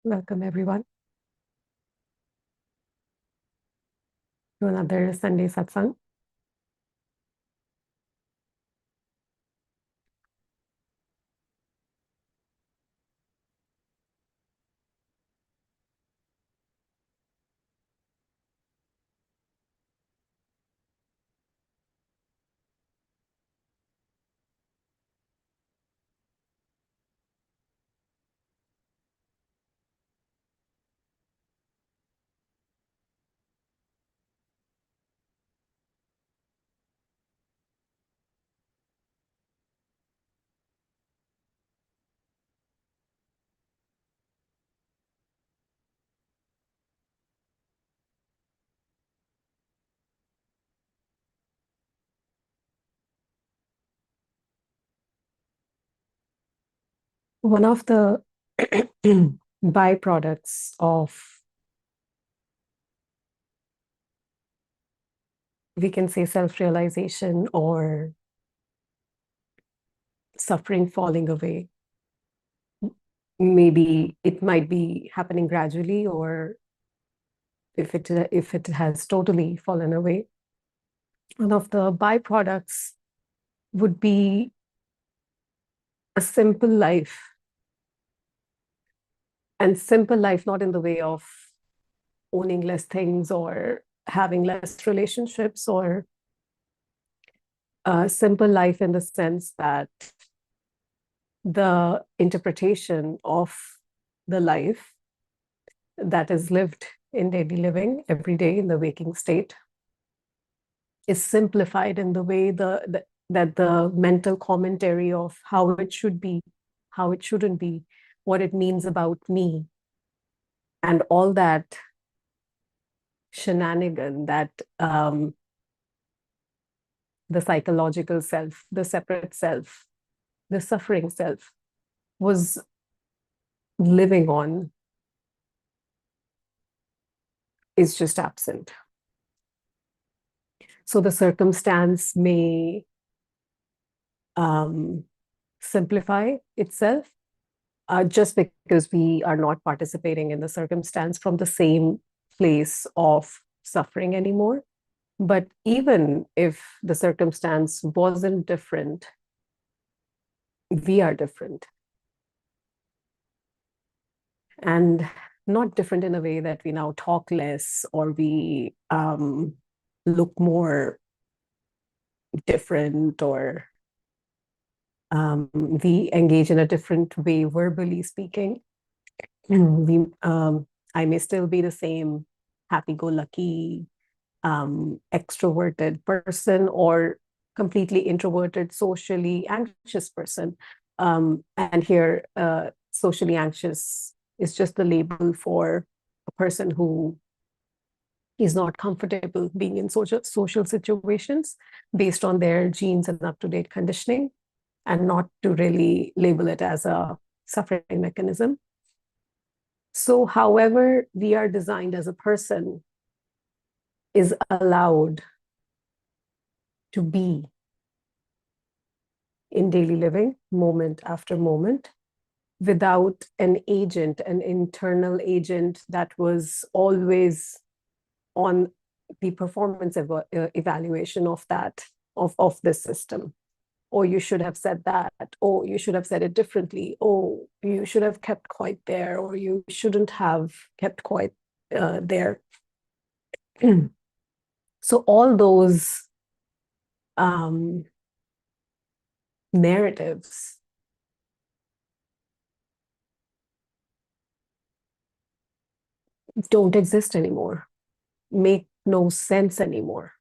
Welcome, everyone, to another Sunday Satsang. One of the byproducts of, we can say, self-realization or suffering falling away, maybe it might be happening gradually, or if it has totally fallen away, one of the byproducts would be a simple life. And simple life, not in the way of owning less things or having less relationships, or a simple life in the sense that the interpretation of the life that is lived in daily living every day in the waking state is simplified in the way that the mental commentary of how it should be, how it shouldn't be, what it means about me, and all that shenanigan that the psychological self, the separate self, the suffering self was living on is just absent. So the circumstance may simplify itself just because we are not participating in the circumstance from the same place of suffering anymore. But even if the circumstance wasn't different, we are different. And not different in a way that we now talk less or we look more different, or we engage in a different way verbally speaking. we I may still be the same happy-go-lucky extroverted person, or completely introverted, socially anxious person. And here, socially anxious is just the label for a person who is not comfortable being in social situations based on their genes and up-to-date conditioning, and not to really label it as a suffering mechanism. So, however we are designed as a person is allowed to be in daily living, moment after moment, without an agent, an internal agent that was always on the performance evaluation of that, of this system. Oh, you should have said that. Oh, you should have said it differently. Oh, you should have kept quiet there, or you shouldn't have kept quiet there. So all those narratives don't exist anymore, make no sense anymore.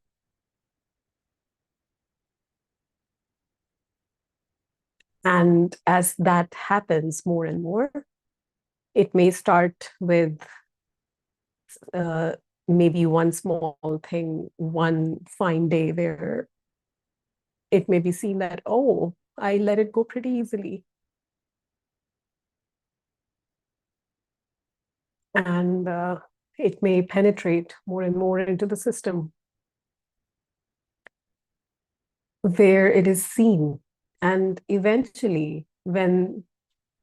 And as that happens more and more, it may start with uh, maybe one small thing, one fine day where it may be seen that, oh, I let it go pretty easily. And it may penetrate more and more into the system, where it is seen. And eventually, when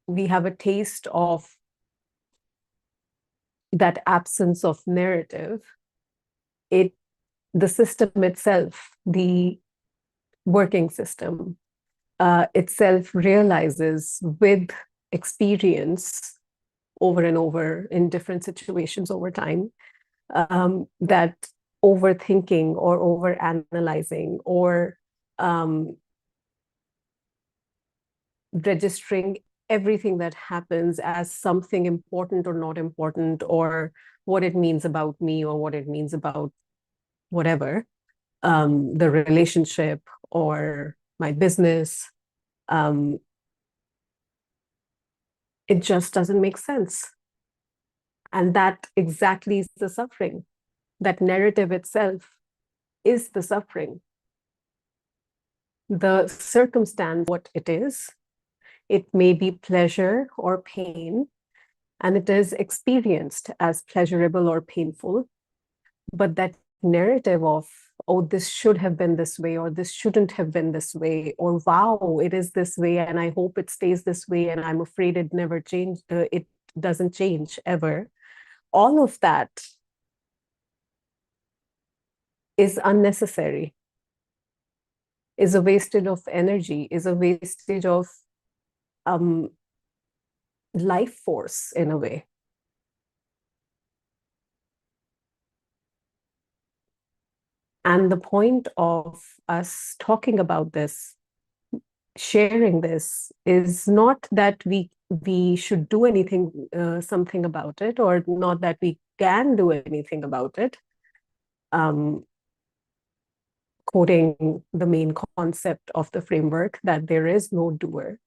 we have a taste of that absence of narrative, the system itself, the working system itself realizes with experience over and over in different situations over time, that overthinking or overanalyzing or registering everything that happens as something important or not important, or what it means about me or what it means about whatever, the relationship or my business, it just doesn't make sense. And that exactly is the suffering. That narrative itself is the suffering. The circumstance, what it is, it may be pleasure or pain, and it is experienced as pleasurable or painful. But that narrative of, oh, this should have been this way, or this shouldn't have been this way, or wow, it is this way, and I hope it stays this way, and I'm afraid it never changed, it doesn't change ever. All of that is unnecessary, is a wastage of energy, is a wastage of life force in a way. And the point of us talking about this, sharing this, is not that we should do anything, something about it, or not that we can do anything about it. Quoting the main concept of the framework, that there is no doer.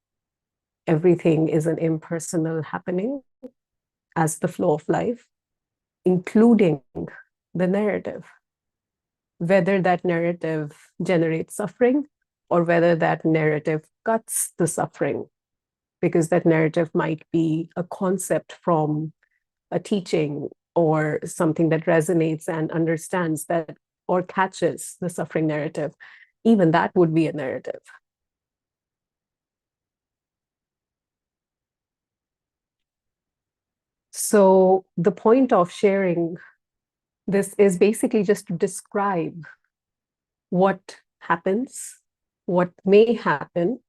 Everything is an impersonal happening as the flow of life, including the narrative. Whether that narrative generates suffering or whether that narrative cuts the suffering, because that narrative might be a concept from a teaching or something that resonates and understands that or catches the suffering narrative. Even that would be a narrative. So the point of sharing this is basically just to describe what happens, what may happen,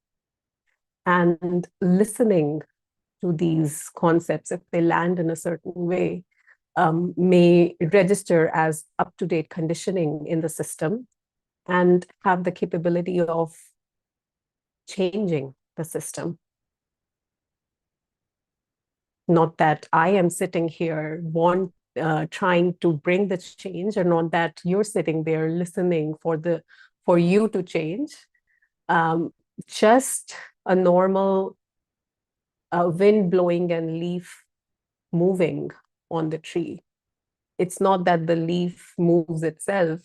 and listening to these concepts, if they land in a certain way, may register as up-to-date conditioning in the system and have the capability of changing the system. Not that I am sitting here trying to bring the change, or not that you're sitting there listening for you to change. Just a normal wind blowing and leaf moving on the tree. It's not that the leaf moves itself,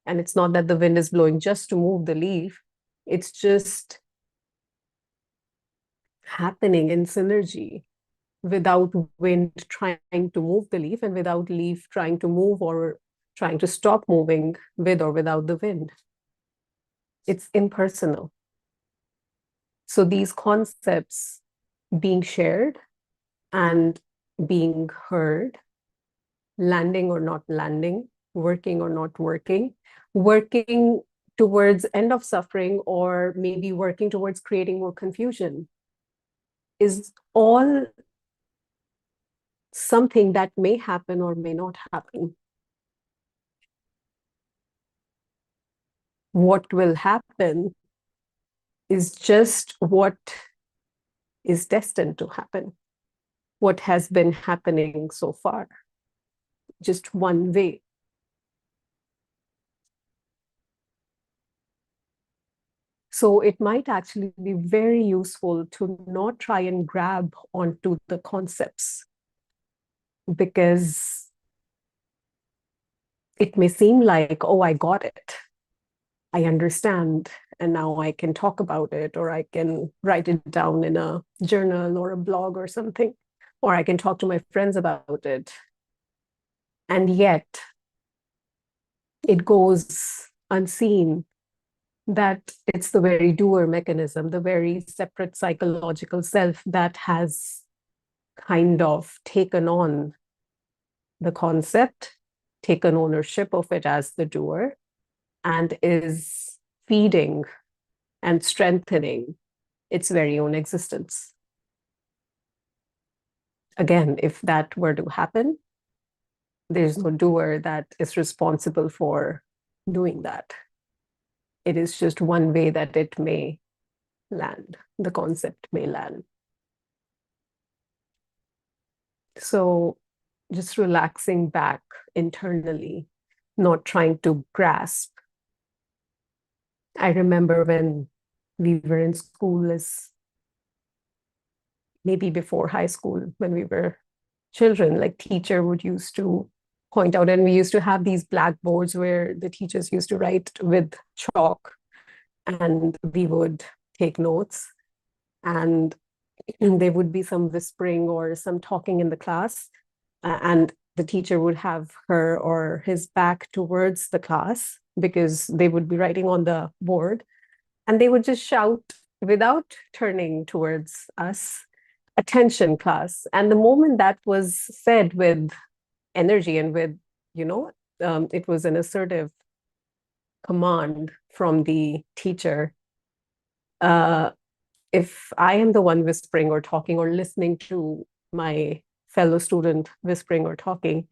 and it's not that the wind is blowing just to move the leaf. It's just happening in synergy, without wind trying to move the leaf and without leaf trying to move or trying to stop moving with or without the wind. It's impersonal. So these concepts being shared and being heard, landing or not landing, working or not working, working towards end of suffering, or maybe working towards creating more confusion, is all something that may happen or may not happen. What will happen is just what is destined to happen, what has been happening so far, just one way. So it might actually be very useful to not try and grab onto the concepts, because it may seem like, oh, I got it, I understand, and now I can talk about it, or I can write it down in a journal or a blog or something, or I can talk to my friends about it. And yet it goes unseen that it's the very doer mechanism, the very separate psychological self, that has kind of taken on the concept, taken ownership of it as the doer, and is feeding and strengthening its very own existence. Again, if that were to happen, there's no doer that is responsible for doing that. It is just one way that it may land, the concept may land. So just relaxing back internally, not trying to grasp. I remember when we were in school, as maybe before high school, when we were children, like teacher would used to point out, and we used to have these blackboards where the teachers used to write with chalk, and we would take notes, and there would be some whispering or some talking in the class, and the teacher would have her or his back towards the class because they would be writing on the board, and they would just shout without turning towards us, "Attention, class." And the moment that was said with energy and with, it was an assertive command from the teacher. If I am the one whispering or talking or listening to my fellow student whispering or talking,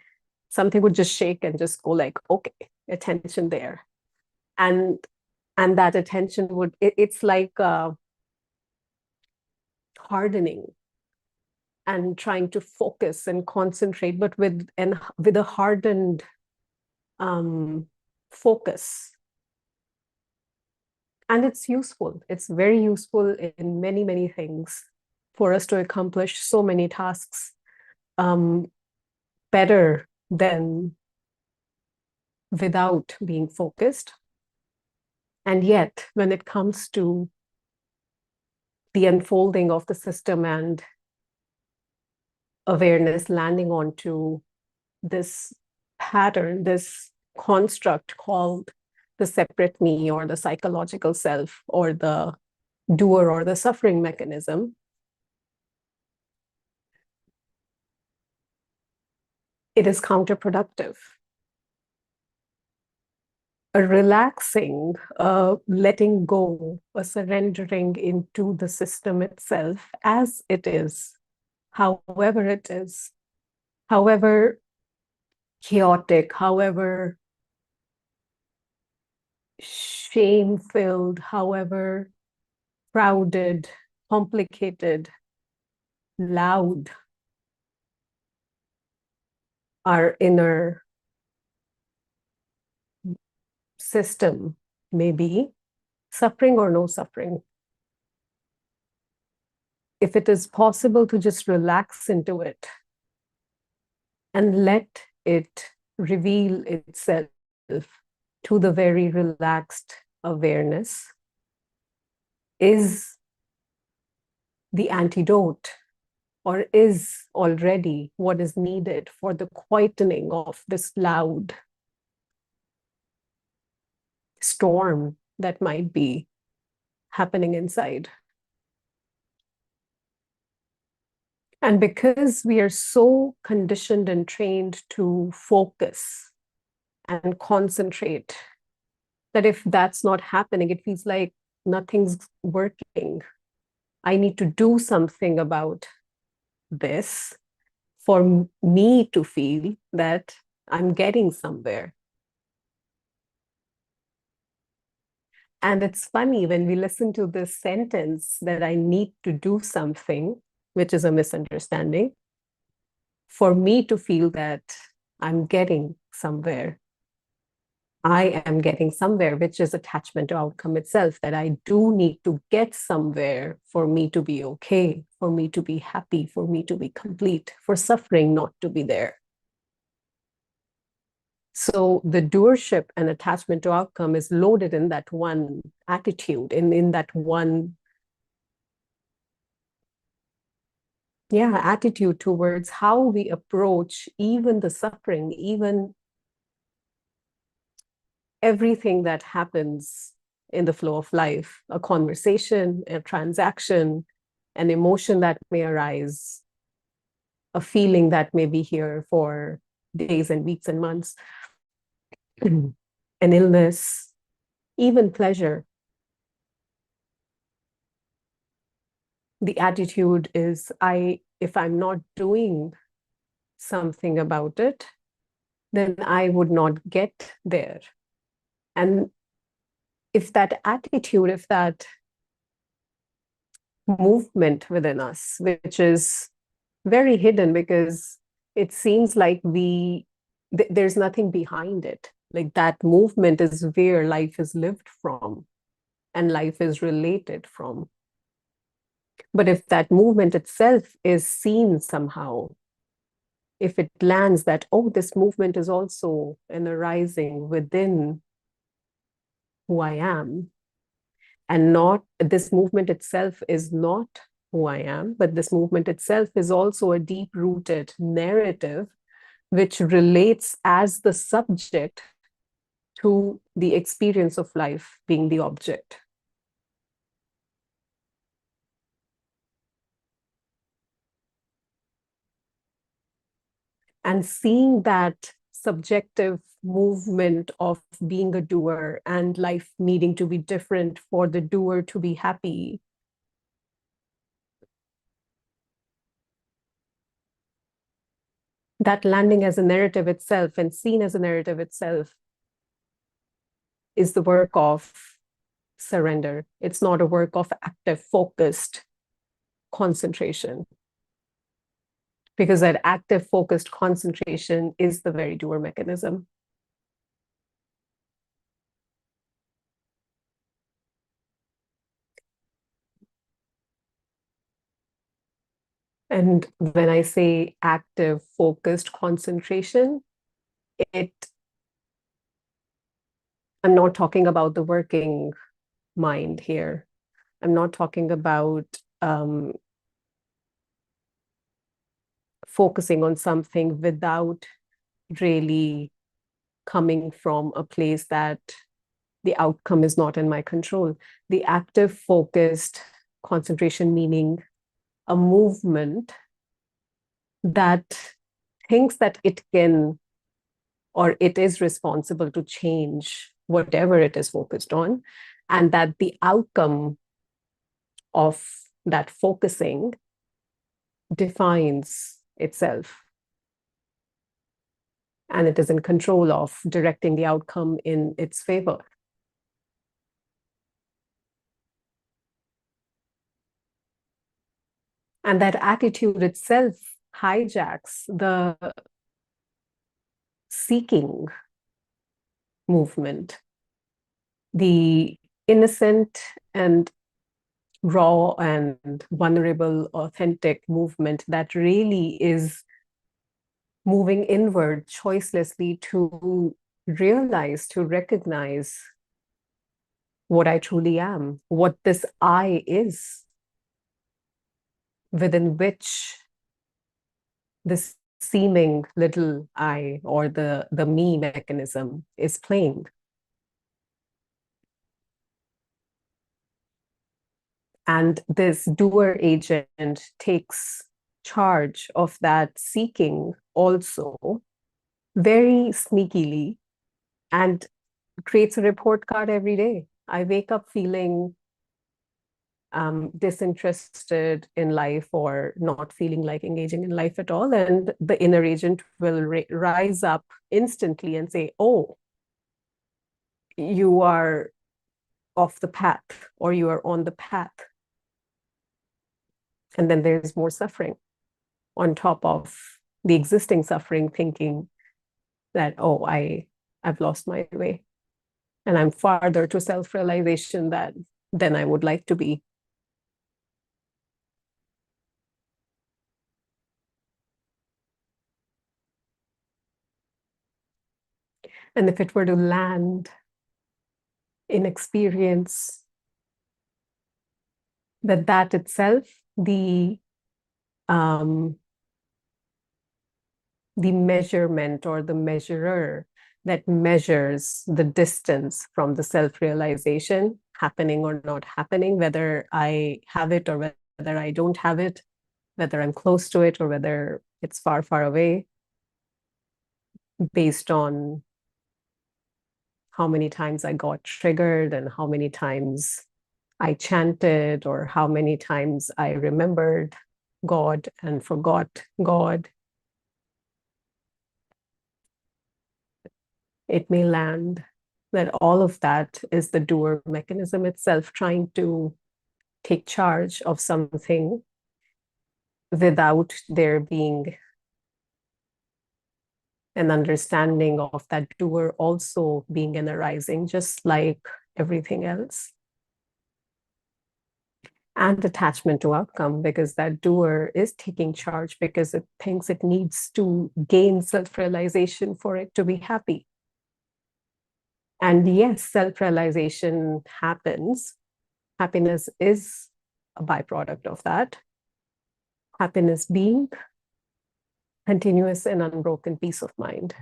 something would just shake and just go like, okay, attention there. And that attention would, it's like hardening and trying to focus and concentrate, but with a hardened focus. And it's useful. It's very useful in many, many things for us to accomplish so many tasks better than without being focused. And yet, when it comes to the unfolding of the system and awareness landing onto this pattern, this construct called the separate me or the psychological self or the doer or the suffering mechanism, it is counterproductive. A relaxing, letting go, a surrendering into the system itself as it is, however it is, however chaotic, however shame-filled, however crowded, complicated, loud our inner system may be, suffering or no suffering. If it is possible to just relax into it and let it reveal itself to the very relaxed awareness, is the antidote, or is already what is needed for the quietening of this loud storm that might be happening inside. And because we are so conditioned and trained to focus and concentrate, that if that's not happening, it feels like nothing's working. I need to do something about this for me to feel that I'm getting somewhere. And it's funny when we listen to this sentence that I need to do something, which is a misunderstanding, for me to feel that I'm getting somewhere. I am getting somewhere, which is attachment to outcome itself, that I do need to get somewhere for me to be okay, for me to be happy, for me to be complete, for suffering not to be there. So the doership and attachment to outcome is loaded in that one attitude, in that one attitude towards how we approach even the suffering, even everything that happens in the flow of life, a conversation, a transaction, an emotion that may arise, a feeling that may be here for days and weeks and months, an illness, even pleasure. The attitude is, if I'm not doing something about it, then I would not get there. And if that attitude, if that movement within us, which is very hidden because it seems like there's nothing behind it. Like that movement is where life is lived from and life is related from. But if that movement itself is seen somehow, if it lands that, oh, this movement is also an arising within who I am, and not this movement itself is not who I am, but this movement itself is also a deep-rooted narrative which relates as the subject to the experience of life being the object. And seeing that subjective movement of being a doer and life needing to be different for the doer to be happy, that landing as a narrative itself and seen as a narrative itself is the work of surrender. It's not a work of active, focused concentration. Because that active, focused concentration is the very doer mechanism. And when I say active, focused concentration, I'm not talking about the working mind here. I'm not talking about focusing on something without really coming from a place that the outcome is not in my control. The active, focused concentration meaning a movement that thinks that it can or it is responsible to change whatever it is focused on, and that the outcome of that focusing defines itself. And it is in control of directing the outcome in its favor. And that attitude itself hijacks the seeking movement, the innocent and raw and vulnerable, authentic movement that really is moving inward choicelessly to realize, to recognize what I truly am, what this I is, within which this seeming little I or the me mechanism is playing. And this doer agent takes charge of that seeking also very sneakily and creates a report card every day. I wake up feeling disinterested in life or not feeling like engaging in life at all. And the inner agent will rise up instantly and say, oh, you are off the path or you are on the path. And then there's more suffering on top of the existing suffering, thinking that, oh, I've lost my way. And I'm farther to self-realization than I would like to be. And if it were to land in experience, that itself, the measurement or the measurer that measures the distance from the self-realization happening or not happening, whether I have it or whether I don't have it, whether I'm close to it or whether it's far, far away. based on how many times I got triggered and how many times I chanted or how many times I remembered God and forgot God. It may land that all of that is the doer mechanism itself trying to take charge of something without there being an understanding of that doer also being an arising, just like everything else. And attachment to outcome, because that doer is taking charge because it thinks it needs to gain self-realization for it to be happy. And yes, self-realization happens. Happiness is a byproduct of that. Happiness being continuous and unbroken peace of mind.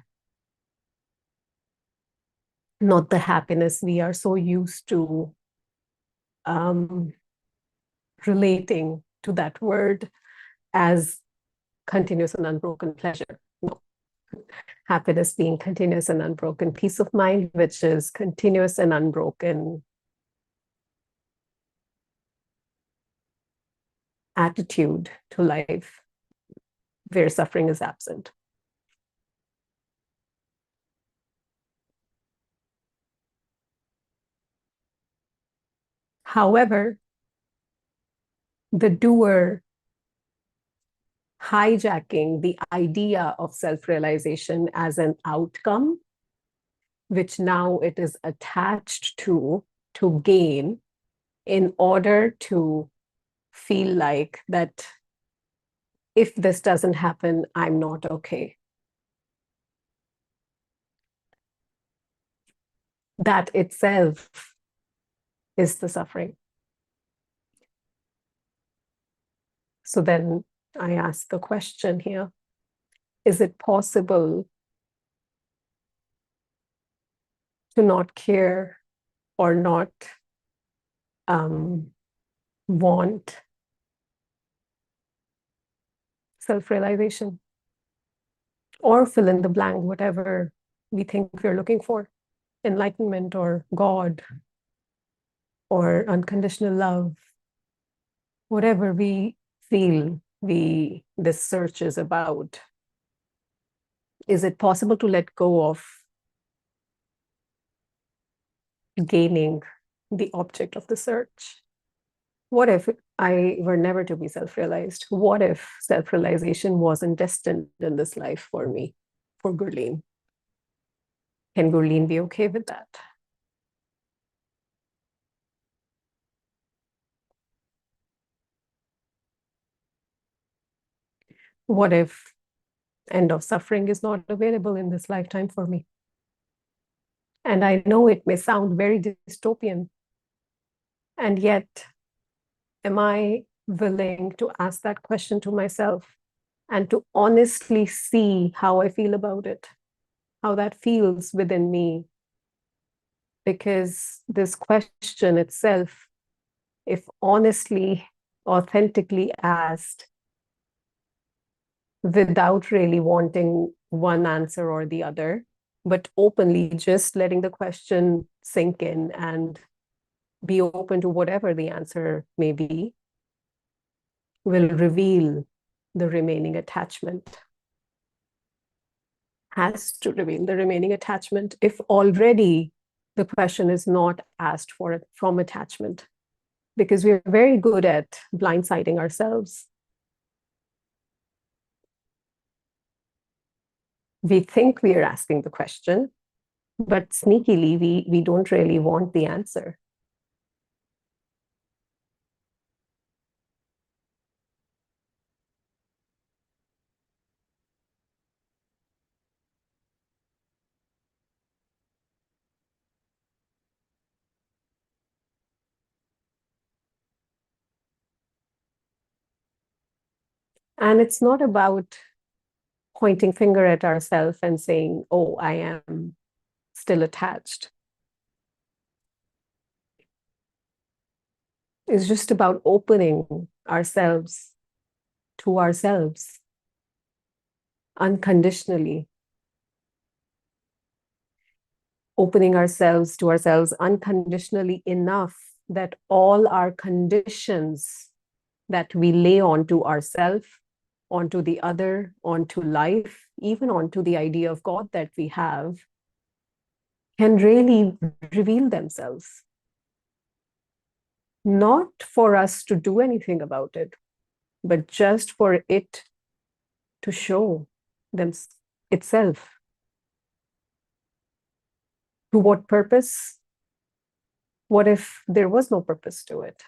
Not the happiness we are so used to relating to that word as continuous and unbroken pleasure. No. Happiness being continuous and unbroken peace of mind, which is continuous and unbroken attitude to life where suffering is absent. However, the doer hijacking the idea of self-realization as an outcome, which now it is attached to gain in order to feel like that if this doesn't happen, I'm not okay. That itself is the suffering. So then I ask a question here. Is it possible to not care or not want self-realization? Or fill in the blank, whatever we think we're looking for, enlightenment or God or unconditional love, whatever we feel this search is about. Is it possible to let go of gaining the object of the search? What if I were never to be self-realized? What if self-realization wasn't destined in this life for me, for Gurleen? Can Gurleen be okay with that? What if end of suffering is not available in this lifetime for me? And I know it may sound very dystopian, and yet am I willing to ask that question to myself and to honestly see how I feel about it, how that feels within me? Because this question itself, if honestly, authentically asked, without really wanting one answer or the other, but openly just letting the question sink in and be open to whatever the answer may be, will reveal the remaining attachment. Has to reveal the remaining attachment if already the question is not asked for it from attachment, because we're very good at blindsiding ourselves. We think we are asking the question, but sneakily we don't really want the answer. And it's not about pointing finger at ourselves and saying, oh, I am still attached. It's just about opening ourselves to ourselves unconditionally opening ourselves to ourselves unconditionally enough that all our conditions that we lay onto ourselves, onto the other, onto life, even onto the idea of God that we have, can really reveal themselves. Not for us to do anything about it, but just for it to show them itself. To what purpose? What if there was no purpose to it?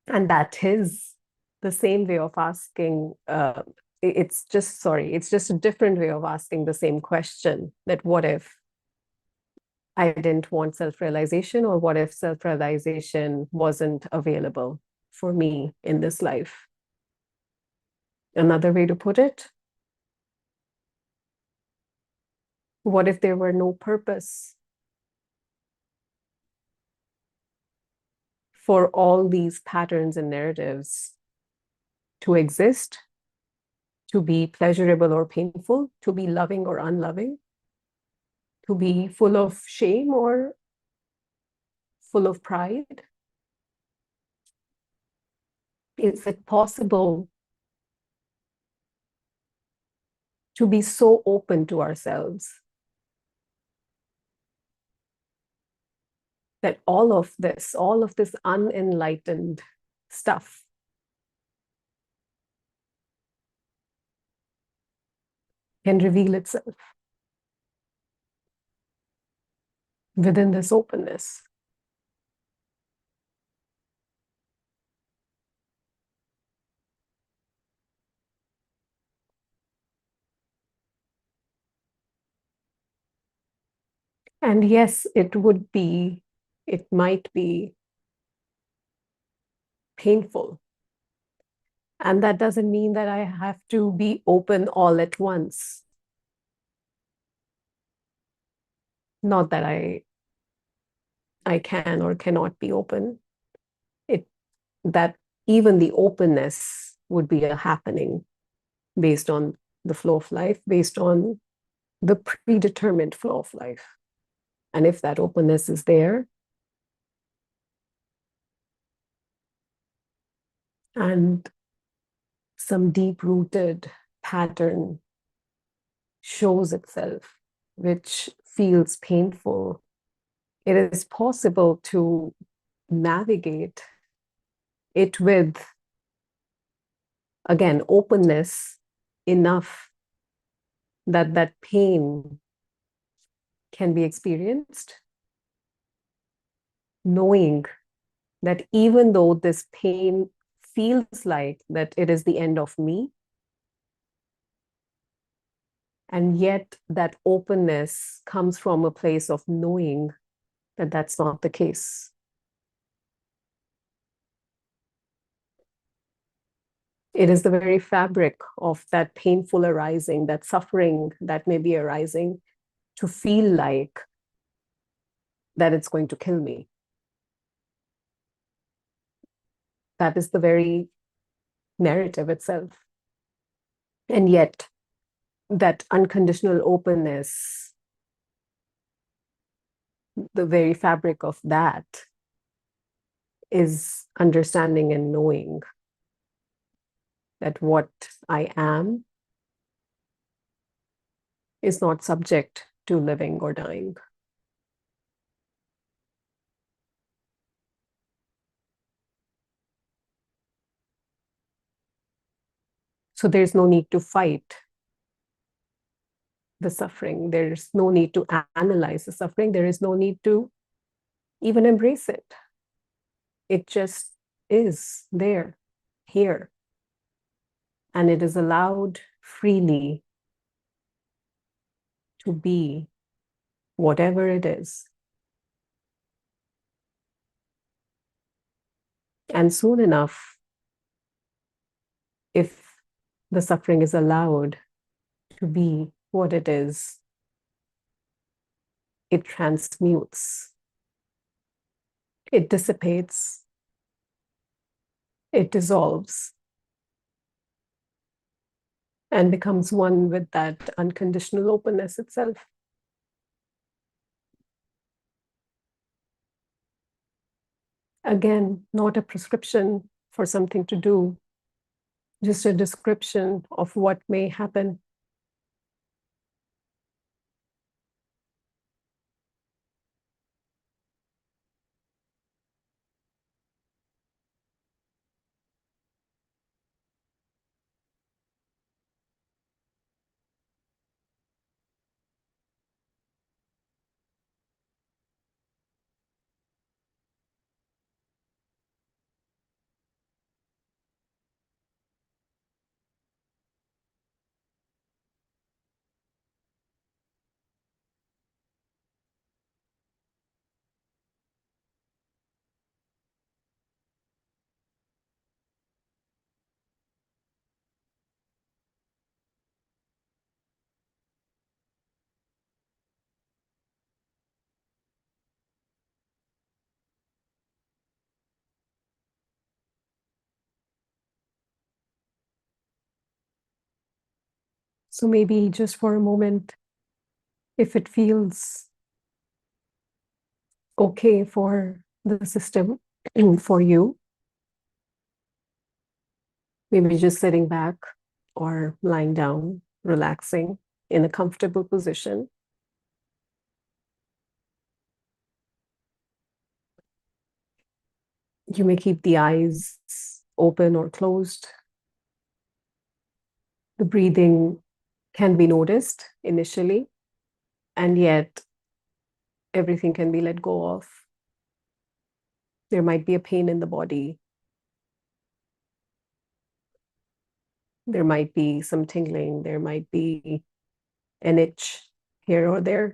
And that is the same way of asking. It's just a different way of asking the same question, that what if I didn't want self-realization, or what if self-realization wasn't available for me in this life? Another way to put it, what if there were no purpose for all these patterns and narratives to exist, to be pleasurable or painful, to be loving or unloving, to be full of shame or full of pride? Is it possible to be so open to ourselves that all of this unenlightened stuff can reveal itself within this openness? And yes, it might be painful. And that doesn't mean that I have to be open all at once. Not that I can or cannot be open. That even the openness would be a happening based on the flow of life, based on the predetermined flow of life. And if that openness is there, and some deep-rooted pattern shows itself, which feels painful, it is possible to navigate it with, again, openness enough that that pain can be experienced, knowing that even though this pain feels like that it is the end of me, and yet that openness comes from a place of knowing that that's not the case. It is the very fabric of that painful arising, that suffering that may be arising, to feel like that it's going to kill me. That is the very narrative itself. And yet, that unconditional openness, the very fabric of that is understanding and knowing that what I am is not subject to living or dying. So there's no need to fight the suffering. There's no need to analyze the suffering. There is no need to even embrace it. It just is there, here. And it is allowed freely to be whatever it is. And soon enough, if the suffering is allowed to be what it is, it transmutes, it dissipates, it dissolves, and becomes one with that unconditional openness itself. Again, not a prescription for something to do, just a description of what may happen. So maybe just for a moment, if it feels okay for the system, for you, maybe just sitting back or lying down, relaxing in a comfortable position. You may keep the eyes open or closed. The breathing can be noticed initially, and yet everything can be let go of. There might be a pain in the body. There might be some tingling. There might be an itch here or there.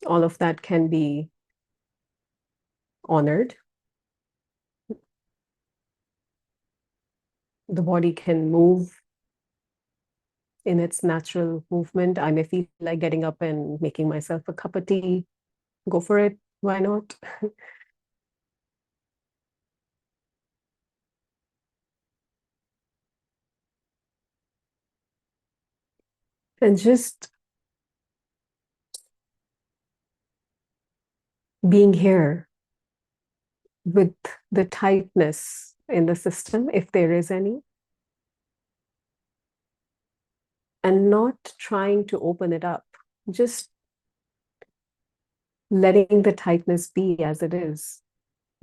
All of that can be honored. The body can move in its natural movement. I may feel like getting up and making myself a cup of tea. Go for it. Why not? And just being here with the tightness in the system, if there is any, and not trying to open it up, just letting the tightness be as it is.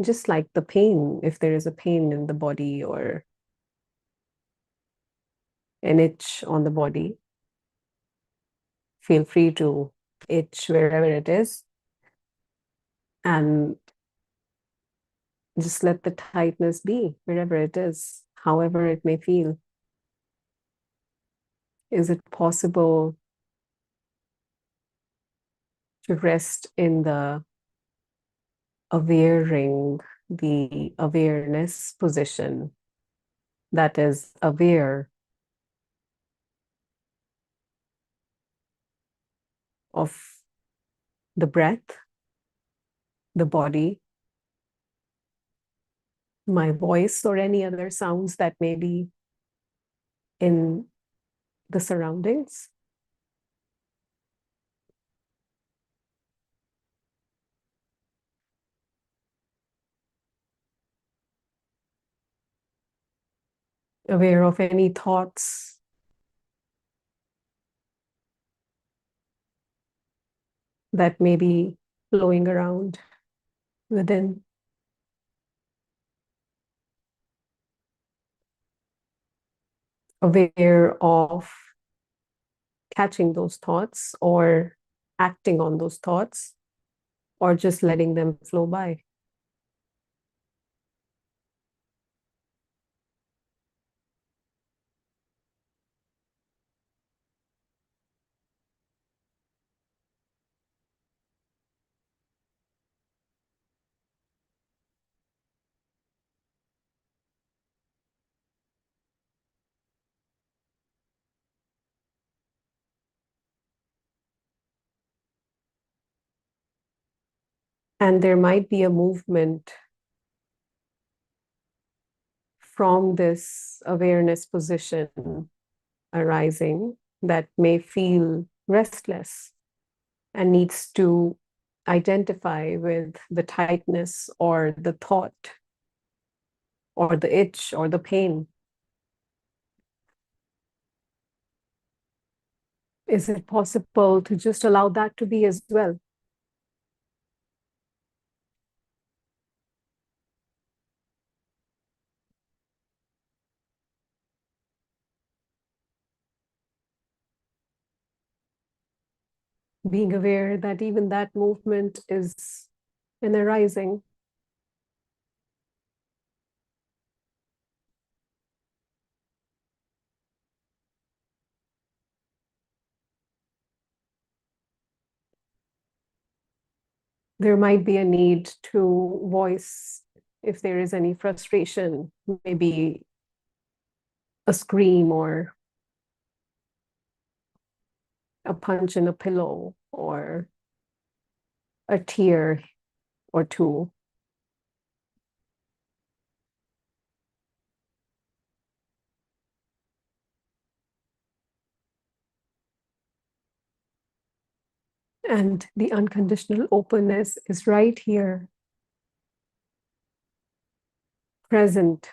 Just like the pain, if there is a pain in the body or an itch on the body, feel free to itch wherever it is and just let the tightness be wherever it is, however it may feel. Is it possible to rest in the awareing, the awareness position that is aware of the breath, the body, my voice, or any other sounds that may be in the surroundings? Aware of any thoughts that may be flowing around within. Aware of catching those thoughts or acting on those thoughts or just letting them flow by. And there might be a movement from this awareness position arising that may feel restless and needs to identify with the tightness or the thought or the itch or the pain? Is it possible to just allow that to be as well? Being aware that even that movement is an arising. There might be a need to voice if there is any frustration, maybe a scream or a punch in a pillow or a tear or two. And the unconditional openness is right here, present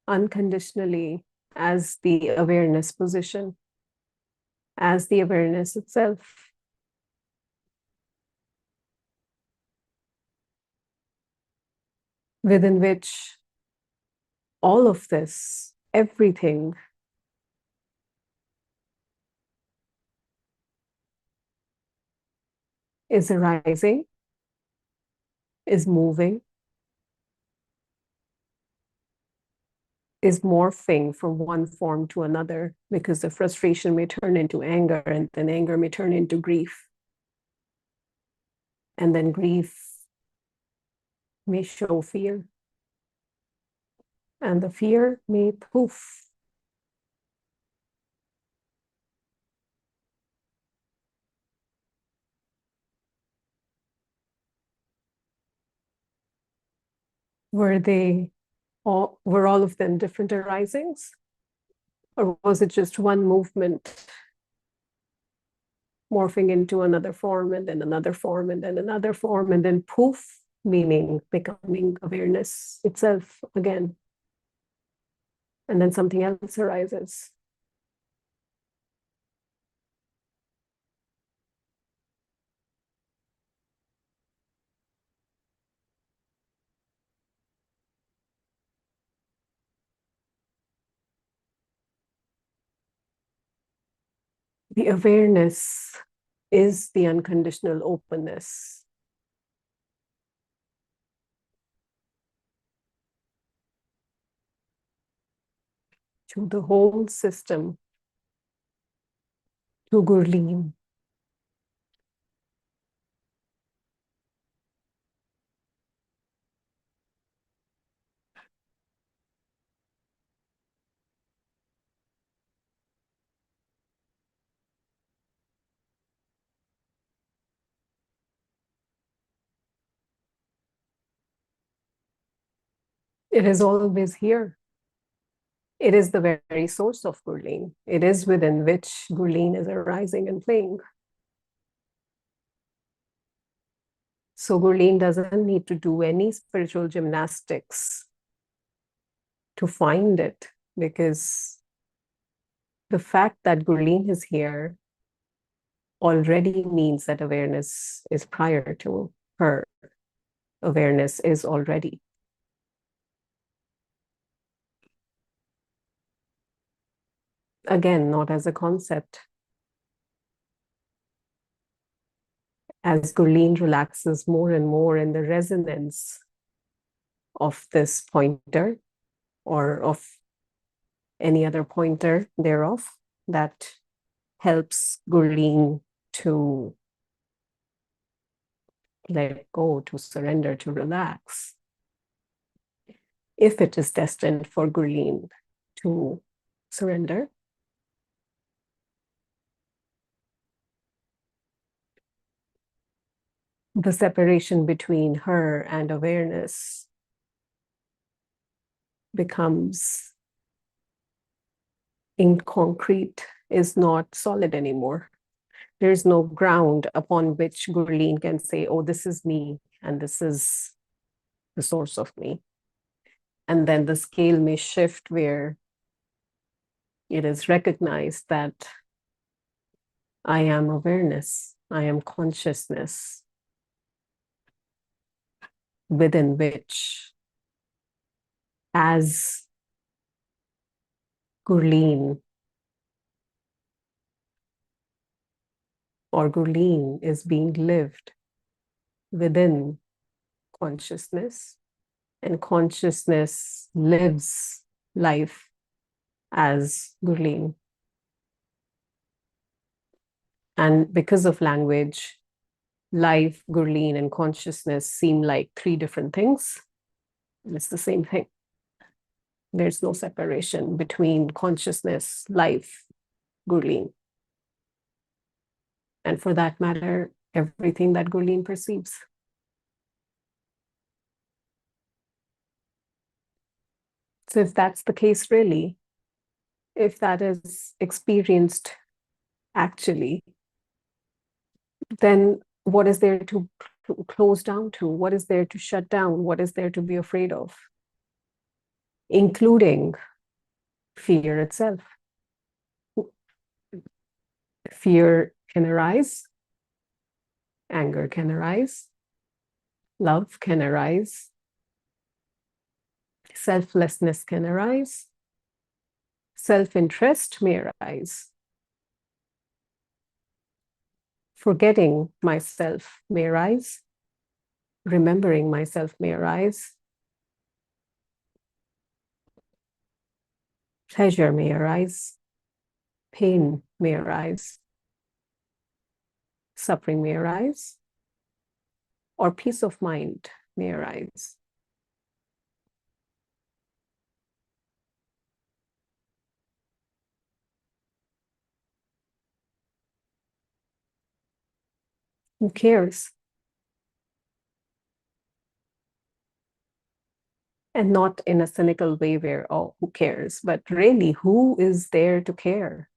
unconditionally as the awareness position, as the awareness itself. Within which all of this, everything, is arising, is moving, is morphing from one form to another, because the frustration may turn into anger, and then anger may turn into grief. And then grief may show fear. And the fear may poof. Were all of them different arisings? Or was it just one movement morphing into another form, and then another form, and then another form, and then poof, meaning becoming awareness itself again? And then something else arises. The awareness is the unconditional openness. To the whole system, to Gurleen. It is always here. It is the very source of Gurleen. It is within which Gurleen is arising and playing. So Gurleen doesn't need to do any spiritual gymnastics to find it, because the fact that Gurleen is here already means that awareness is prior to her. Awareness is already. Again, not as a concept. As Gurleen relaxes more and more in the resonance of this pointer or of any other pointer thereof, that helps Gurleen to let go, to surrender, to relax. If it is destined for Gurleen to surrender, the separation between her and awareness becomes inconcrete, is not solid anymore. There's no ground upon which Gurleen can say, oh, this is me, and this is the source of me. And then the scale may shift where it is recognized that I am awareness, I am consciousness, within which, as Gurleen or Gurleen is being lived within consciousness, and consciousness lives life as Gurleen. And because of language, life, Gurleen, and consciousness seem like three different things. It's the same thing. There's no separation between consciousness, life, Gurleen. And for that matter, everything that Gurleen perceives. So if that's the case, really, if that is experienced actually, then what is there to close down to? What is there to shut down? What is there to be afraid of? Including fear itself. Fear can arise, anger can arise, love can arise, selflessness can arise, self-interest may arise, forgetting myself may arise, remembering myself may arise, pleasure may arise, pain may arise, suffering may arise, or peace of mind may arise. Who cares? And not in a cynical way where, oh, who cares? But really, who is there to care?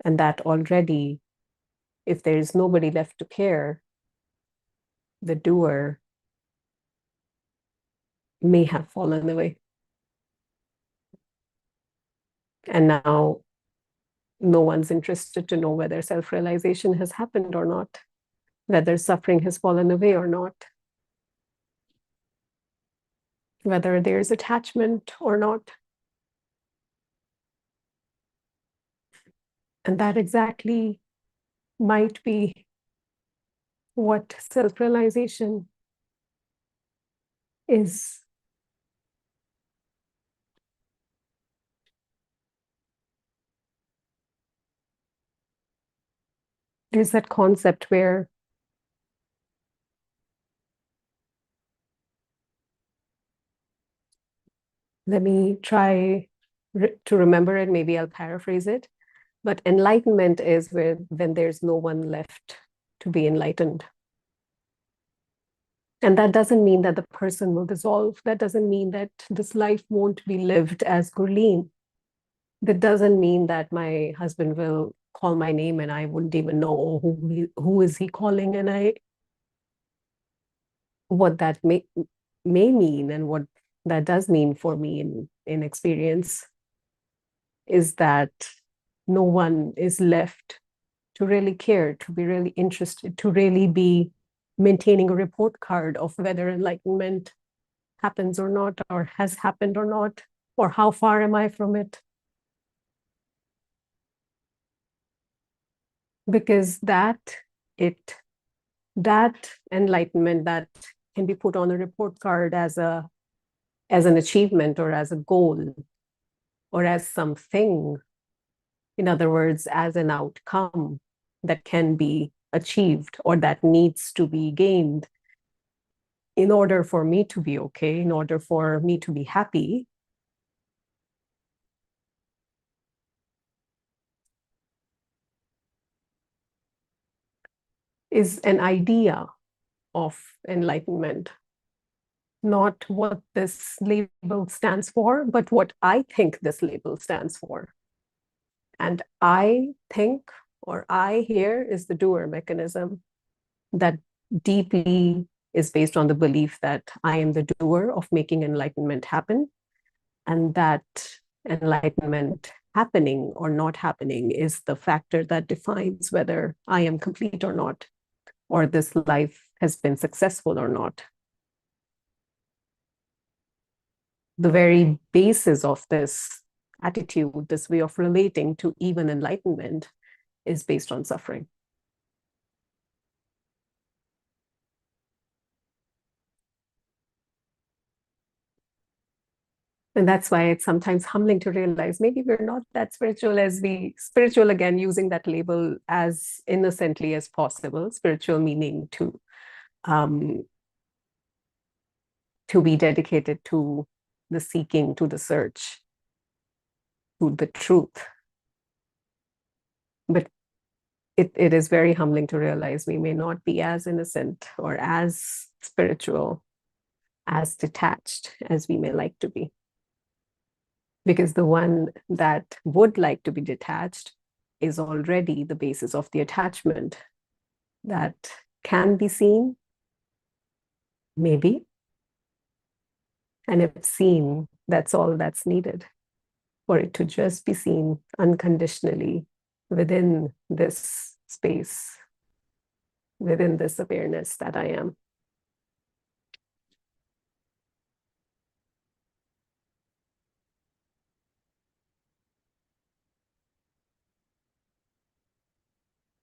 And that already, if there is nobody left to care, the doer may have fallen away. And now no one's interested to know whether self-realization has happened or not, whether suffering has fallen away or not, whether there's attachment or not. And that exactly might be what self-realization is. There's that concept where let me try to remember it. Maybe I'll paraphrase it. But enlightenment is when there's no one left to be enlightened. And that doesn't mean that the person will dissolve. That doesn't mean that this life won't be lived as Gurleen. That doesn't mean that my husband will call my name and I wouldn't even know who is he calling, and what that may mean, and what that does mean for me in experience is that no one is left to really care, to be really interested, to really be maintaining a report card of whether enlightenment happens or not, or has happened or not, or how far am I from it. Because that enlightenment that can be put on a report card as an achievement or as a goal or as something, in other words, as an outcome that can be achieved or that needs to be gained in order for me to be okay, in order for me to be happy, is an idea of enlightenment, not what this label stands for, but what I think this label stands for. And I think, or I here, is the doer mechanism that deeply is based on the belief that I am the doer of making enlightenment happen, and that enlightenment happening or not happening is the factor that defines whether I am complete or not, or this life has been successful or not. The very basis of this attitude, this way of relating to even enlightenment, is based on suffering. And that's why it's sometimes humbling to realize maybe we're not that spiritual as spiritual, again, using that label as innocently as possible. Spiritual meaning um, to be dedicated to the seeking, to the search, to the truth. But it is very humbling to realize we may not be as innocent or as spiritual, as detached as we may like to be. Because the one that would like to be detached is already the basis of the attachment that can be seen, maybe. And if seen, that's all that's needed for it to just be seen unconditionally within this space, within this awareness that I am.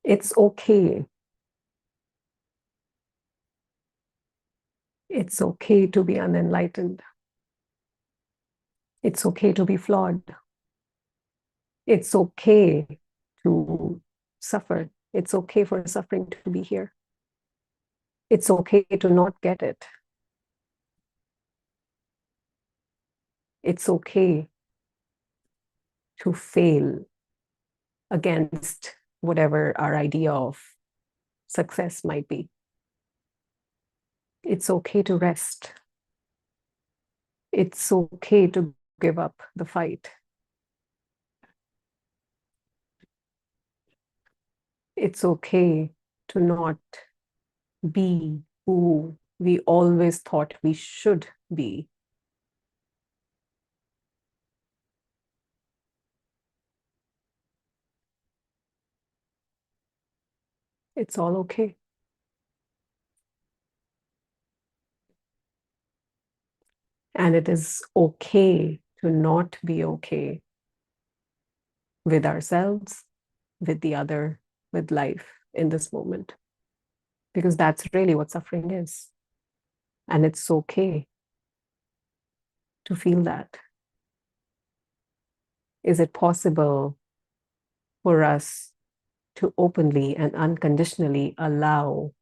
It's okay. It's okay to be unenlightened. It's okay to be flawed. It's okay to suffer. It's okay for suffering to be here. It's okay to not get it. It's okay to fail against whatever our idea of success might be. It's okay to rest. It's okay to give up the fight. It's okay to not be who we always thought we should be. It's all okay. And it is okay to not be okay with ourselves, with the other, with life in this moment. Because that's really what suffering is. And it's okay to feel that. Is it possible for us to openly and unconditionally allow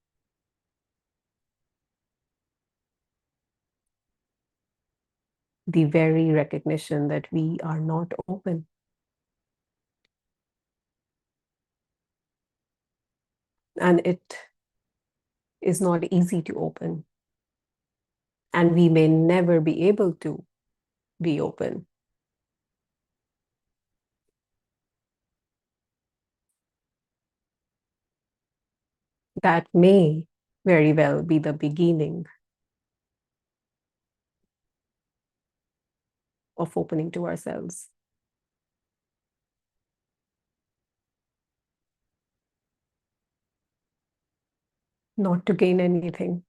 the very recognition that we are not open? And it is not easy to open. And we may never be able to be open. That may very well be the beginning of opening to ourselves. Not to gain anything.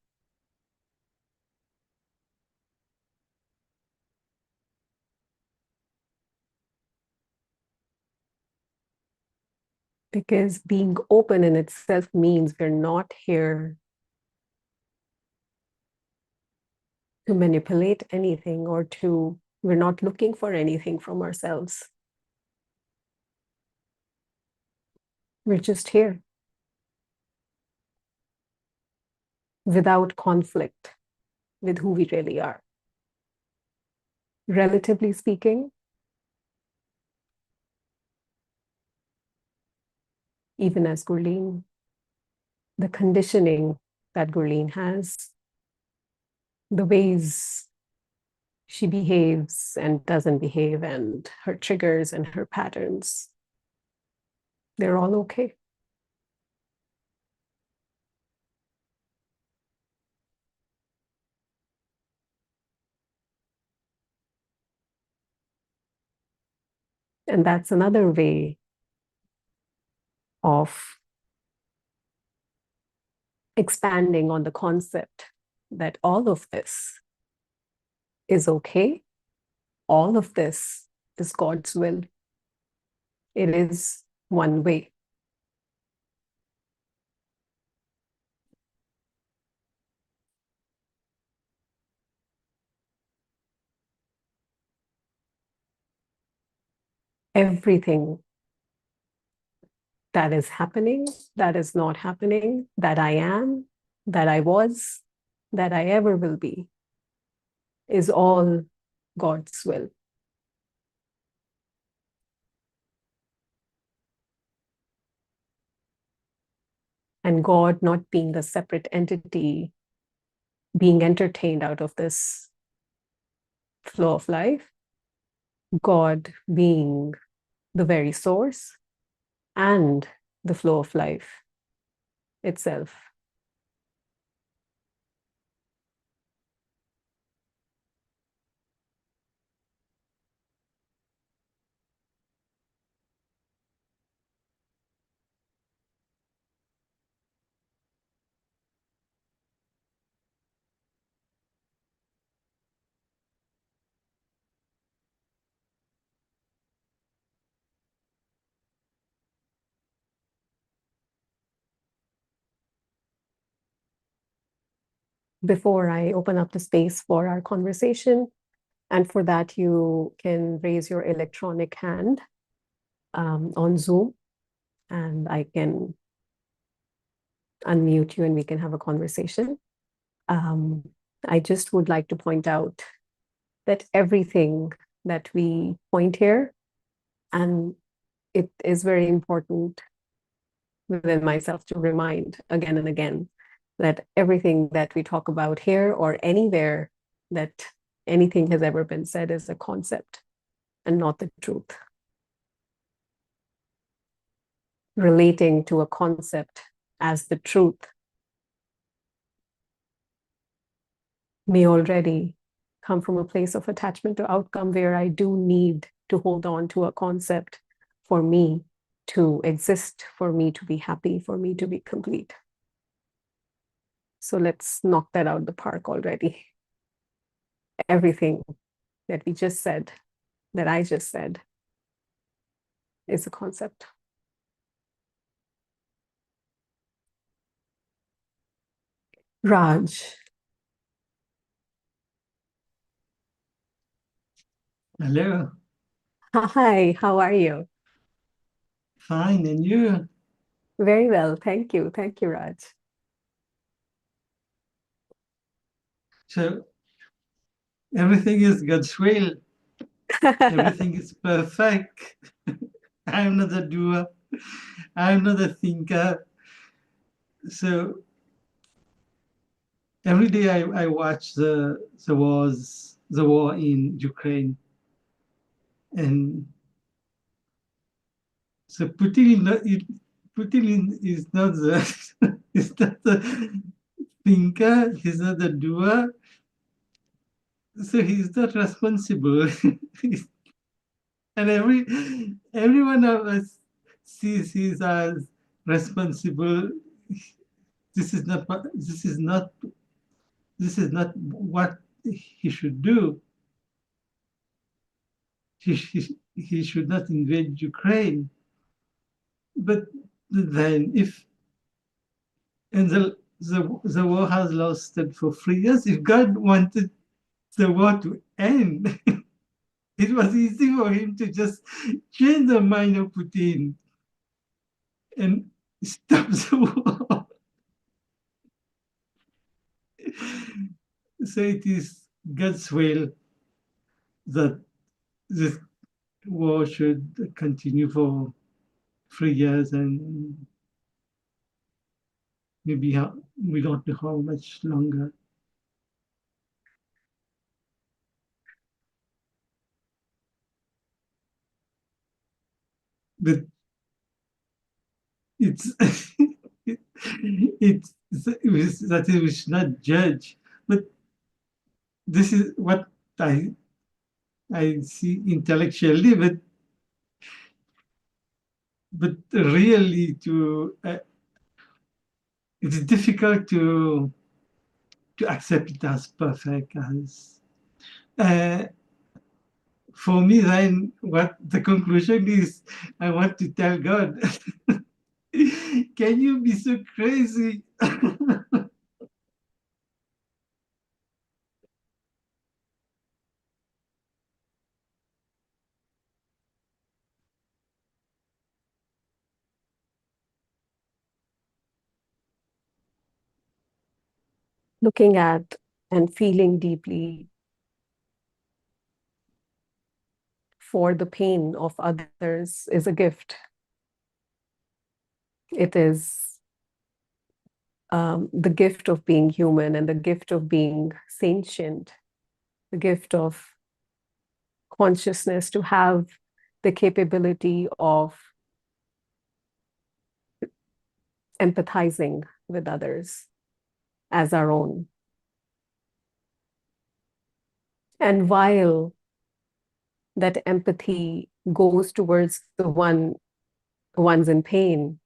Because being open in itself means we're not here to manipulate anything or we're not looking for anything from ourselves. We're just here without conflict with who we really are. Relatively speaking, even as Gurleen, the conditioning that Gurleen has the ways she behaves and doesn't behave, and her triggers and her patterns, they're all okay. And that's another way of expanding on the concept that all of this is okay. All of this is God's will. It is one way. Everything that is happening, that is not happening, that I am, that I was, that I ever will be, is all God's will. And God not being a separate entity, being entertained out of this flow of life, God being the very source and the flow of life itself. Before I open up the space for our conversation, and for that, you can raise your electronic hand on Zoom, and I can unmute you and we can have a conversation. Um, I just would like to point out that everything that we point here, and it is very important within myself to remind again and again that everything that we talk about here or anywhere that anything has ever been said is a concept and not the truth. Relating to a concept as the truth may already come from a place of attachment to outcome where I do need to hold on to a concept for me to exist, for me to be happy, for me to be complete. So let's knock that out the park already. Everything that we just said, that I just said, is a concept. Raj. Hello. Hi, how are you? Fine, and you? Very well, thank you. Thank you, Raj. So everything is God's will. Everything is perfect. I'm not a doer. I'm not a thinker. So every day I watch the war in Ukraine, and so Putin is not the is not the thinker. He's not the doer. So he's not responsible. And every one of us sees as responsible. This is not what he should do. He should not invade Ukraine. But then if and the war has lasted for 3 years, if God wanted the war to end, it was easy for him to just change the mind of Putin and stop the war. So it is God's will that this war should continue for 3 years, and maybe we don't know how much longer. but it's that we should not judge. But this is what I see intellectually, but really it's difficult to accept it as perfect as. Uh, for me, then, what the conclusion is, I want to tell God, can you be so crazy? Looking at and feeling deeply for the pain of others is a gift. It is the gift of being human and the gift of being sentient, the gift of consciousness, to have the capability of empathizing with others as our own. And while that empathy goes towards the ones in pain,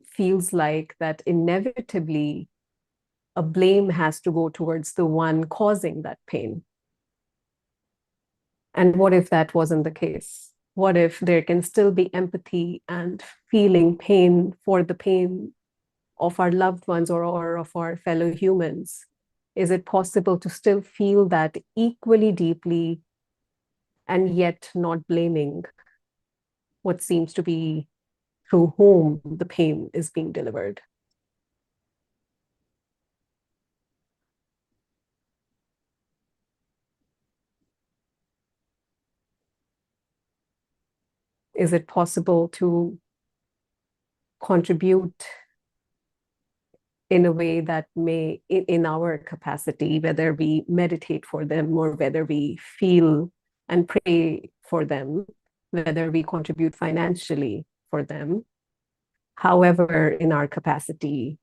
feels like that inevitably a blame has to go towards the one causing that pain. And what if that wasn't the case? What if there can still be empathy and feeling pain for the pain of our loved ones or of our fellow humans? Is it possible to still feel that equally deeply and yet not blaming what seems to be through whom the pain is being delivered? Is it possible to contribute in a way that may, in our capacity, whether we meditate for them or whether we feel and pray for them, whether we contribute financially for them, however, in our capacity,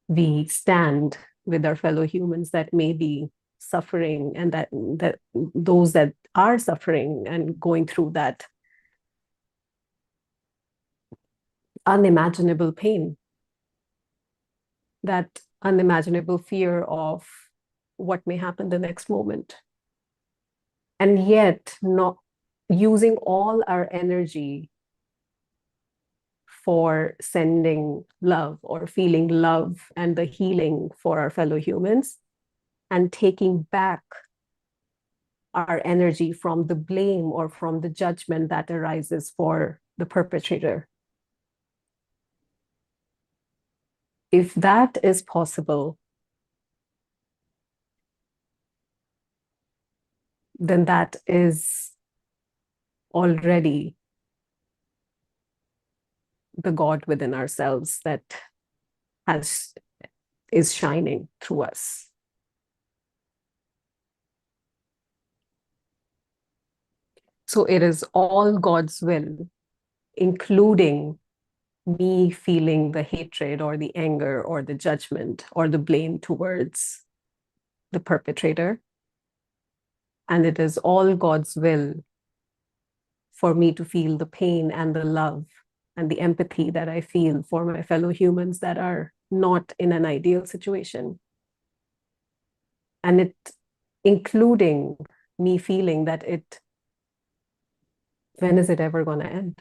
we stand with our fellow humans that may be suffering, and that those that are suffering and going through that unimaginable pain, that unimaginable fear of what may happen the next moment. And yet, not using all our energy for sending love or feeling love and the healing for our fellow humans, and taking back our energy from the blame or from the judgment that arises for the perpetrator. If that is possible, then that is already the God within ourselves that is shining through us. So it is all God's will, including me feeling the hatred or the anger or the judgment or the blame towards the perpetrator. And it is all God's will for me to feel the pain and the love and the empathy that I feel for my fellow humans that are not in an ideal situation. And it, including me feeling that when is it ever going to end?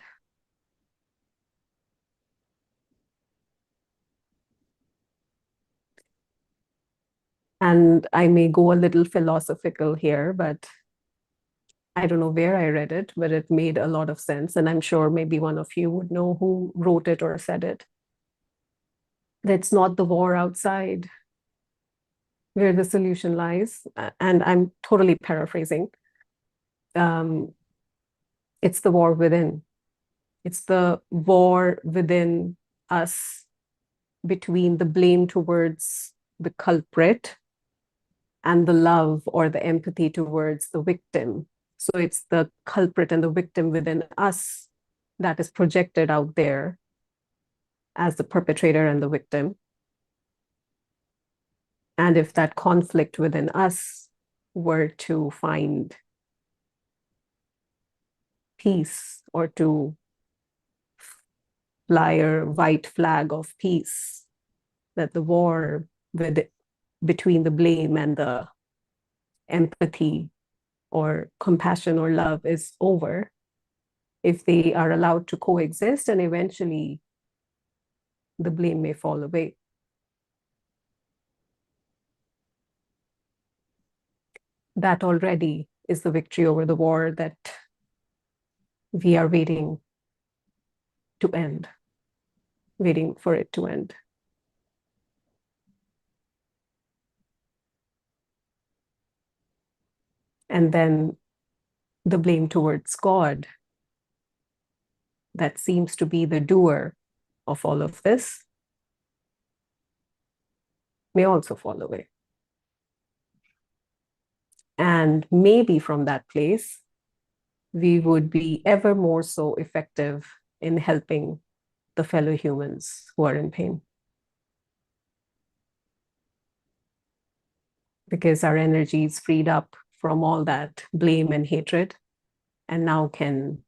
And I may go a little philosophical here, but I don't know where I read it, but it made a lot of sense. And I'm sure maybe one of you would know who wrote it or said it. That's not the war outside where the solution lies. And I'm totally paraphrasing. It's the war within. It's the war within us, between the blame towards the culprit and the love or the empathy towards the victim. So it's the culprit and the victim within us that is projected out there as the perpetrator and the victim. And if that conflict within us were to find peace, or to fly a white flag of peace, that the war between the blame and the empathy or compassion or love is over, if they are allowed to coexist, and eventually the blame may fall away. That already is the victory over the war that we are waiting to end, waiting for it to end. And then the blame towards God, that seems to be the doer of all of this, may also fall away. And maybe from that place, we would be ever more so effective in helping the fellow humans who are in pain. Because our energy is freed up from all that blame and hatred, and now can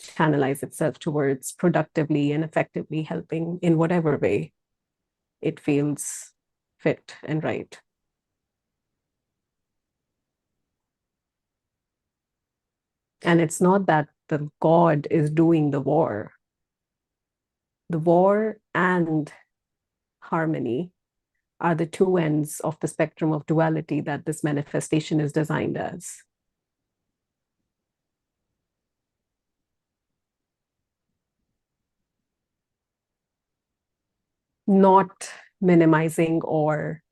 channelize itself towards productively and effectively helping in whatever way it feels fit and right. And it's not that the God is doing the war. The war and harmony are the two ends of the spectrum of duality that this manifestation is designed as. Not minimizing or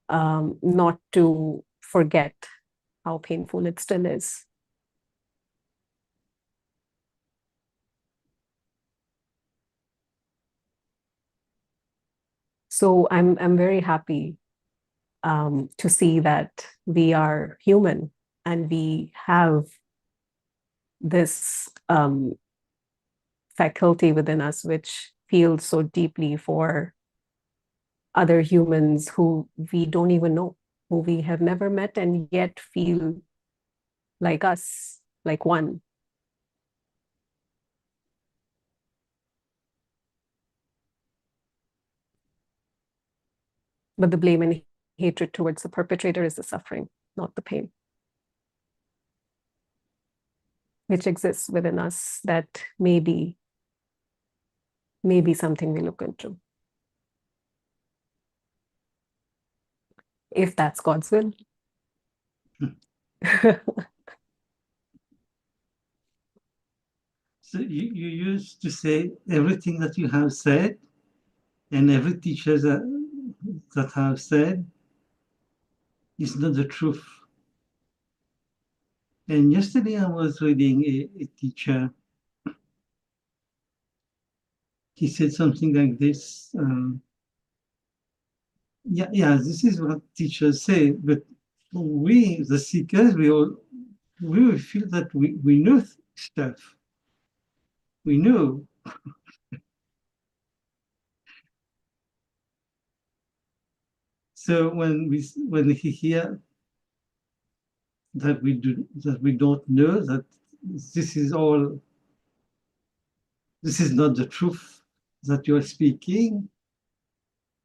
not to forget how painful it still is. So I'm very happy to see that we are human and we have this faculty within us which feels so deeply for other humans who we don't even know, who we have never met, and yet feel like us, like one. But the blame and hatred towards the perpetrator is the suffering, not the pain, which exists within us, that maybe something we look into, if that's God's will. So you used to say everything that you have said, and every teacher that have said is not the truth. And yesterday I was reading a teacher. He said something like this. Yeah, this is what teachers say, but we, the seekers, we will feel that we know stuff. We know. So when he hear that we don't know, that this is not the truth that you're speaking,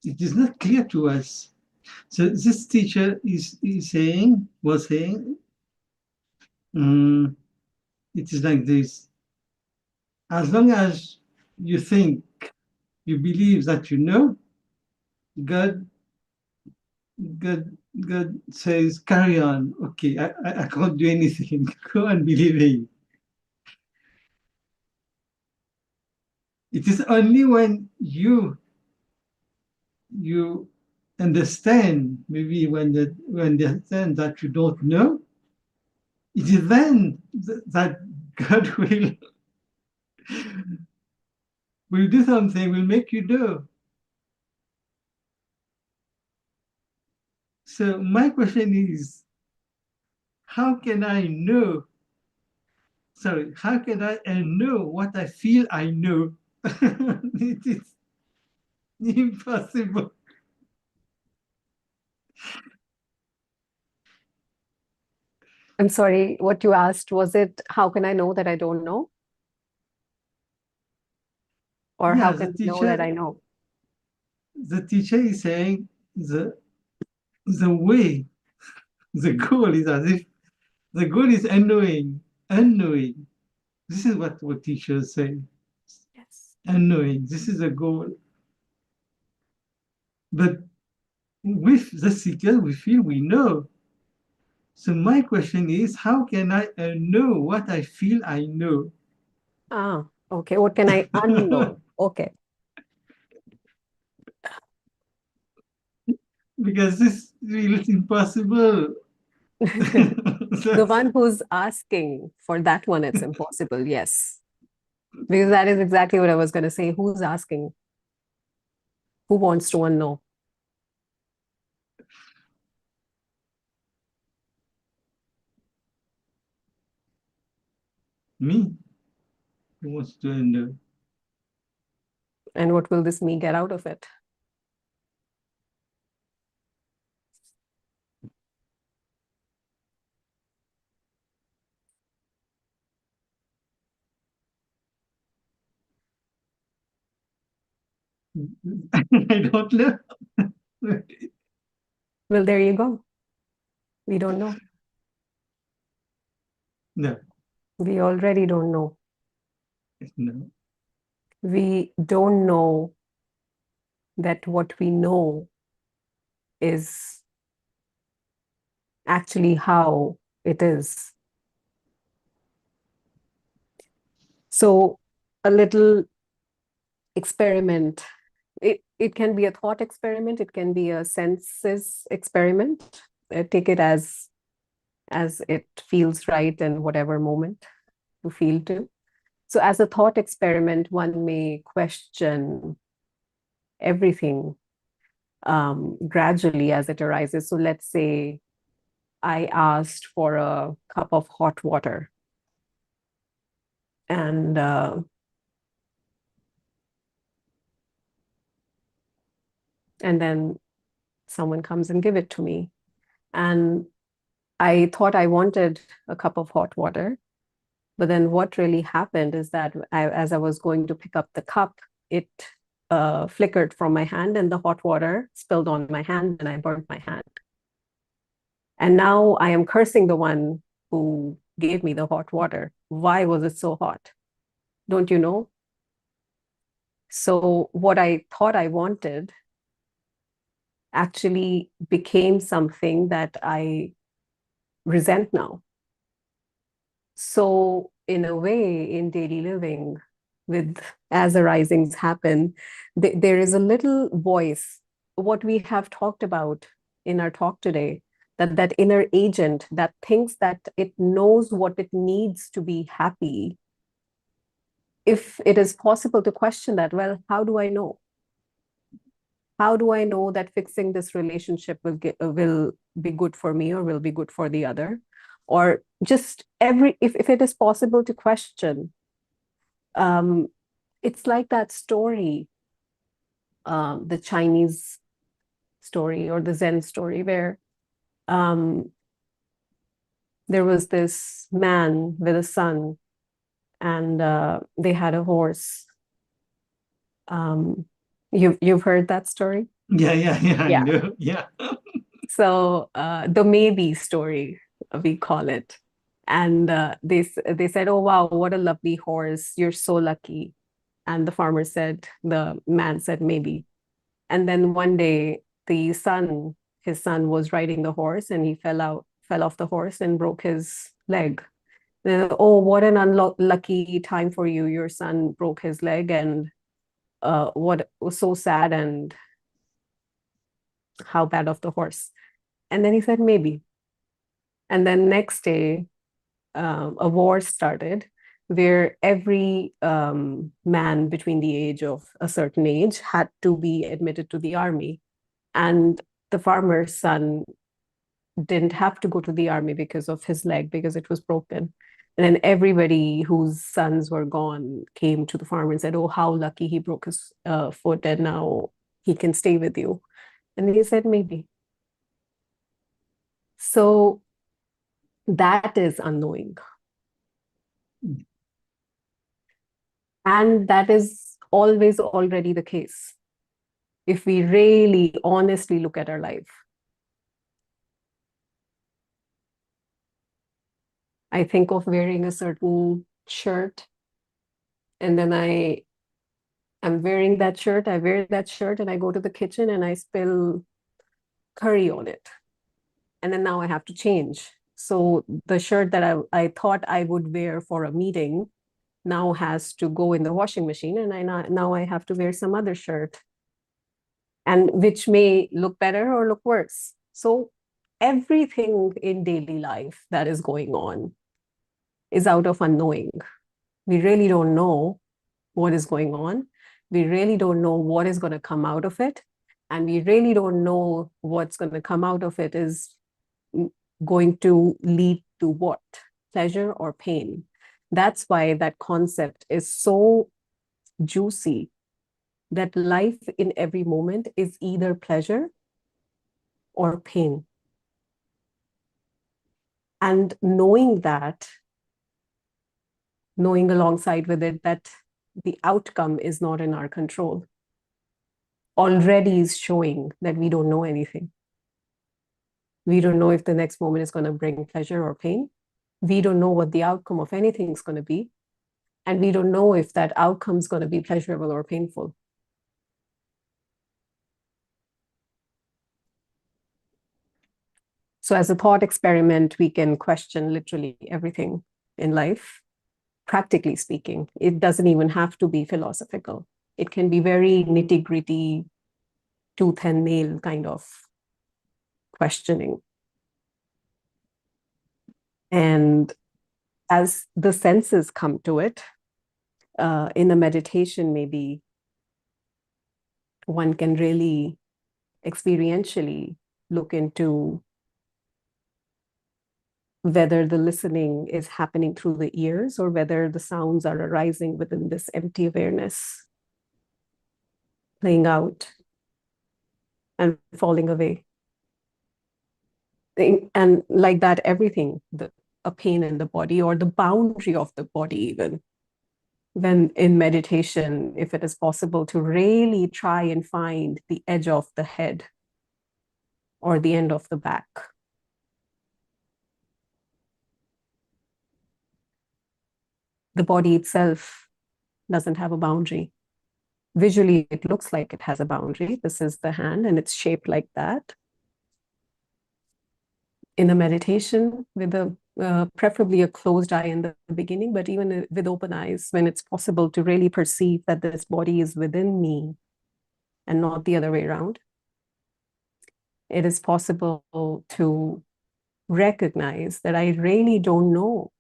it is not clear to us. So this teacher was saying, it is like this. As long as you think, you believe that you know, God God says, carry on. Okay, I can't do anything. Go on believing. It is only when you understand, maybe when they understand that you don't know, it is then that God will do something, will make you do. So my question is, how can I know sorry, how can I know what I feel I know? It is impossible. I'm sorry, what you asked, was it how can I know that I don't know? Or how Yeah, can I know that I know? the teacher is saying the way, the goal is as if the goal is unknowing, unknowing. This is what teachers say. Yes. Unknowing. This is the goal. But with the seeker, we feel we know. So my question is, how can I know what I feel I know? Ah, okay. What can I unknow? Okay. Because this feels impossible. The one who's asking for that one, it's impossible. Yes. Because that is exactly what I was going to say. Who's asking? Who wants to unknow? Me who wants to know. And what will this me get out of it? I don't know. Well, there you go. We don't know. No, We already don't know. no. We don't know that what we know is actually how it is. So, a little experiment. It can be a thought experiment, it can be a senses experiment. Take it as it feels right in whatever moment you feel to. So, as a thought experiment, one may question everything gradually as it arises. So, let's say I asked for a cup of hot water, and then someone comes and give it to me. And I thought I wanted a cup of hot water. But then what really happened is that as I was going to pick up the cup, it flickered from my hand and the hot water spilled on my hand and I burnt my hand. And now I am cursing the one who gave me the hot water. Why was it so hot? Don't you know? So what I thought I wanted actually became something that I resent now. So, in a way, in daily living, with as arisings happen, there is a little voice, what we have talked about in our talk today, that inner agent that thinks that it knows what it needs to be happy. If it is possible to question that, well, how do I know? How do I know that fixing this relationship will be good for me or will be good for the other? Or just if it is possible to question, um, it's like that story, the Chinese story or the Zen story, where um, there was this man with a son, and they had a horse. You've heard that story? Yeah, I Yeah. know. Yeah. So the maybe story, we call it. And they said, "Oh wow, what a lovely horse! You're so lucky." And the man said, "Maybe." And then one day, his son was riding the horse, and he fell off the horse and broke his leg. Oh, what an unlucky time for you! Your son broke his leg, and what was so sad, and how bad of the horse. And then he said, "Maybe." And then next day, a war started where every man between the age of a certain age had to be admitted to the army. And the farmer's son didn't have to go to the army because of his leg, because it was broken. And then everybody whose sons were gone came to the farmer and said, "Oh, how lucky he broke his foot, and now he can stay with you." And he said, "Maybe." So that is unknowing. And that is always already the case. If we really honestly look at our life, I think of wearing a certain shirt, and then I'm wearing that shirt, I wear that shirt, and I go to the kitchen and I spill curry on it. And then now I have to change. So the shirt that I thought I would wear for a meeting now has to go in the washing machine, and now I have to wear some other shirt, and which may look better or look worse. So everything in daily life that is going on is out of unknowing. We really don't know what is going on. We really don't know what is going to come out of it. And we really don't know what's going to come out of it is going to lead to what? Pleasure or pain? That's why that concept is so juicy, that life in every moment is either pleasure or pain. And knowing that, knowing alongside with it that the outcome is not in our control, already is showing that we don't know anything. We don't know if the next moment is going to bring pleasure or pain. We don't know what the outcome of anything is going to be. And we don't know if that outcome is going to be pleasurable or painful. So as a thought experiment, we can question literally everything in life, practically speaking. It doesn't even have to be philosophical. It can be very nitty-gritty, tooth and nail kind of questioning. And as the senses come to it, in a meditation, maybe one can really experientially look into whether the listening is happening through the ears or whether the sounds are arising within this empty awareness, playing out and falling away. And like that, everything, a pain in the body or the boundary of the body, even when in meditation, if it is possible to really try and find the edge of the head or the end of the back. The body itself doesn't have a boundary. Visually, it looks like it has a boundary. This is the hand, and it's shaped like that. In a meditation, with preferably a closed eye in the beginning, but even with open eyes, when it's possible to really perceive that this body is within me and not the other way around, it is possible to recognize that I really don't know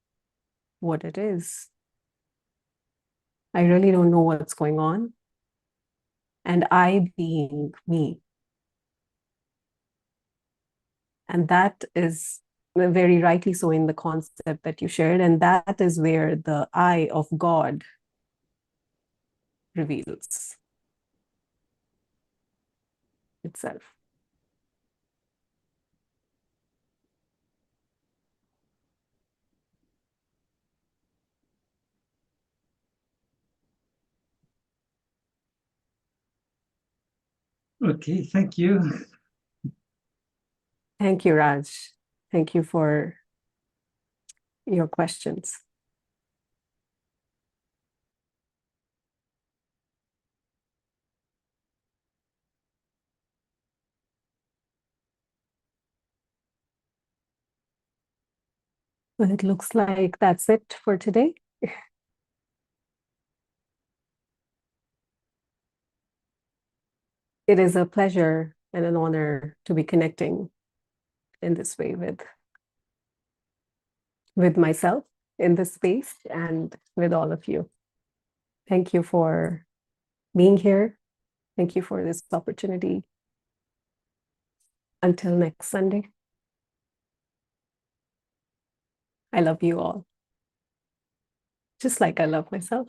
what it is. I really don't know what's going on. And I being me. And that is very rightly so in the concept that you shared. And that is where the I of God reveals itself. Okay, thank you. Thank you, Raj. Thank you for your questions. Well, it looks like that's it for today. It is a pleasure and an honor to be connecting in this way with myself in this space and with all of you. Thank you for being here. Thank you for this opportunity. Until next Sunday, I love you all. just like I love myself.